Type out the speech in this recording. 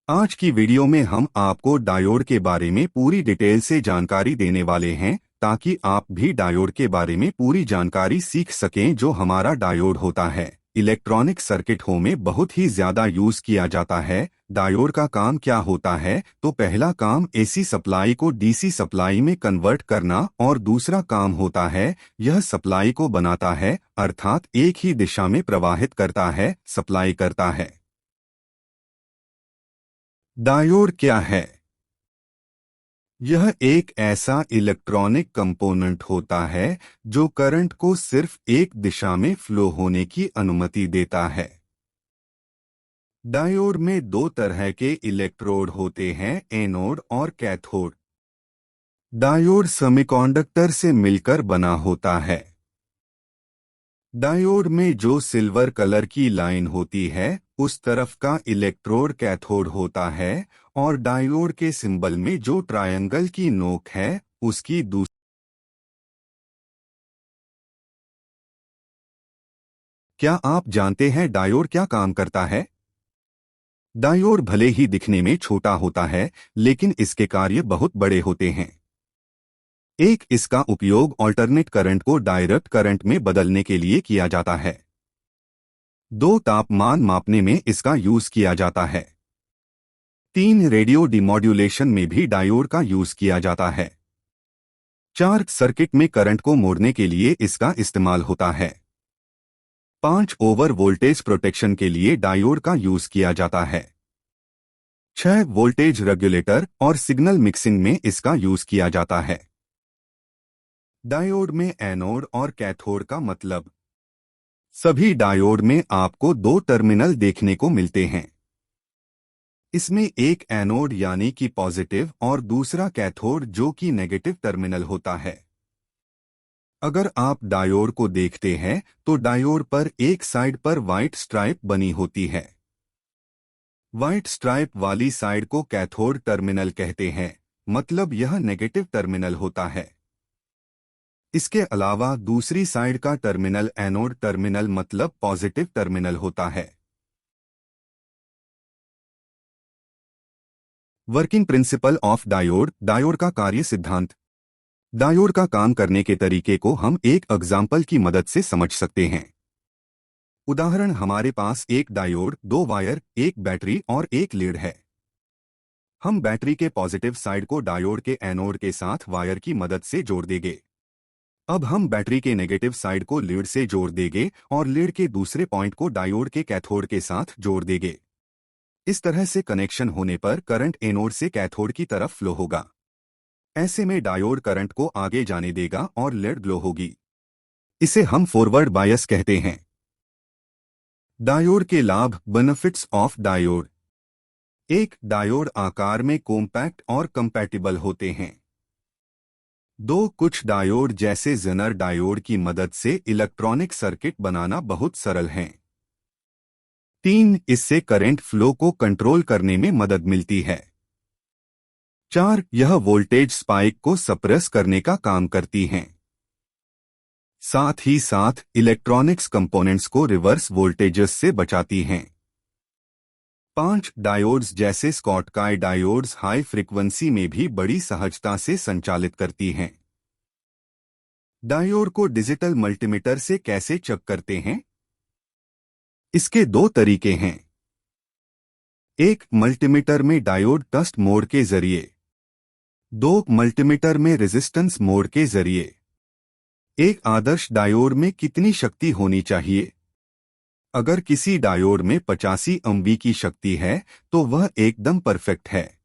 आज की वीडियो में हम आपको डायोड के बारे में पूरी डिटेल से जानकारी देने वाले हैं ताकि आप भी डायोड के बारे में पूरी जानकारी सीख सकें। जो हमारा डायोड होता है इलेक्ट्रॉनिक सर्किट हो में बहुत ही ज्यादा यूज किया जाता है। डायोड का काम क्या होता है? तो पहला काम एसी सप्लाई को डीसी सप्लाई में कन्वर्ट करना और दूसरा काम होता है यह सप्लाई को बनाता है, अर्थात एक ही दिशा में प्रवाहित करता है, सप्लाई करता है। डायोड क्या है? यह एक ऐसा इलेक्ट्रॉनिक कंपोनेंट होता है जो करंट को सिर्फ एक दिशा में फ्लो होने की अनुमति देता है। डायोड में दो तरह के इलेक्ट्रोड होते हैं, एनोड और कैथोड। डायोड सेमीकंडक्टर से मिलकर बना होता है। डायोड में जो सिल्वर कलर की लाइन होती है उस तरफ का इलेक्ट्रोड कैथोड होता है और डायोड के सिंबल में जो ट्रायंगल की नोक है उसकी दूसरी। क्या आप जानते हैं डायोड क्या काम करता है? डायोड भले ही दिखने में छोटा होता है लेकिन इसके कार्य बहुत बड़े होते हैं। एक, इसका उपयोग अल्टरनेट करंट को डायरेक्ट करंट में बदलने के लिए किया जाता है। दो, तापमान मापने में इसका यूज किया जाता है। तीन, रेडियो डिमॉड्यूलेशन में भी डायोड का यूज किया जाता है। चार, सर्किट में करंट को मोड़ने के लिए इसका इस्तेमाल होता है। पांच, ओवर वोल्टेज प्रोटेक्शन के लिए डायोड का यूज किया जाता है। छह, वोल्टेज रेगुलेटर और सिग्नल मिक्सिंग में इसका यूज किया जाता है। डायोड में एनोड और कैथोड का मतलब। सभी डायोड में आपको दो टर्मिनल देखने को मिलते हैं। इसमें एक एनोड यानी कि पॉजिटिव और दूसरा कैथोड जो कि नेगेटिव टर्मिनल होता है। अगर आप डायोड को देखते हैं तो डायोड पर एक साइड पर व्हाइट स्ट्राइप बनी होती है। व्हाइट स्ट्राइप वाली साइड को कैथोड टर्मिनल कहते हैं, मतलब यह नेगेटिव टर्मिनल होता है। इसके अलावा दूसरी साइड का टर्मिनल एनोड टर्मिनल मतलब पॉजिटिव टर्मिनल होता है। Working principle of diode. Diode का कार्य सिद्धांत। डायोड का काम करने के तरीके को हम एक एग्जाम्पल की मदद से समझ सकते हैं। उदाहरण, हमारे पास एक डायोड, दो वायर, एक बैटरी और एक लीड है। हम बैटरी के पॉजिटिव साइड को डायोड के एनोड के साथ वायर की मदद से जोड़ देंगे। अब हम बैटरी के नेगेटिव साइड को लीड से जोड़ देंगे और लीड के दूसरे पॉइंट को डायोड के कैथोड के साथ जोड़ देंगे। इस तरह से कनेक्शन होने पर करंट एनोड से कैथोड की तरफ फ्लो होगा। ऐसे में डायोड करंट को आगे जाने देगा और लीड ग्लो होगी। इसे हम फॉरवर्ड बायस कहते हैं। डायोड के लाभ, बेनिफिट्स ऑफ डायोड। एक, डायोड आकार में कॉम्पैक्ट और कंपैटिबल होते हैं। दो, कुछ डायोड जैसे जेनर डायोड की मदद से इलेक्ट्रॉनिक सर्किट बनाना बहुत सरल है। तीन, इससे करंट फ्लो को कंट्रोल करने में मदद मिलती है। चार, यह वोल्टेज स्पाइक को सप्रेस करने का काम करती हैं। साथ ही साथ इलेक्ट्रॉनिक्स कंपोनेंट्स को रिवर्स वोल्टेजेस से बचाती हैं। पांच, डायोड्स जैसे स्कॉटकाई डायोड्स हाई फ्रीक्वेंसी में भी बड़ी सहजता से संचालित करती हैं। डायोड को डिजिटल मल्टीमीटर से कैसे चेक करते हैं? इसके दो तरीके हैं। एक, मल्टीमीटर में डायोड टेस्ट मोड के जरिए। दो, मल्टीमीटर में रेजिस्टेंस मोड के जरिए। एक आदर्श डायोड में कितनी शक्ति होनी चाहिए? अगर किसी डायोड में 85 एमवी की शक्ति है तो वह एकदम परफेक्ट है।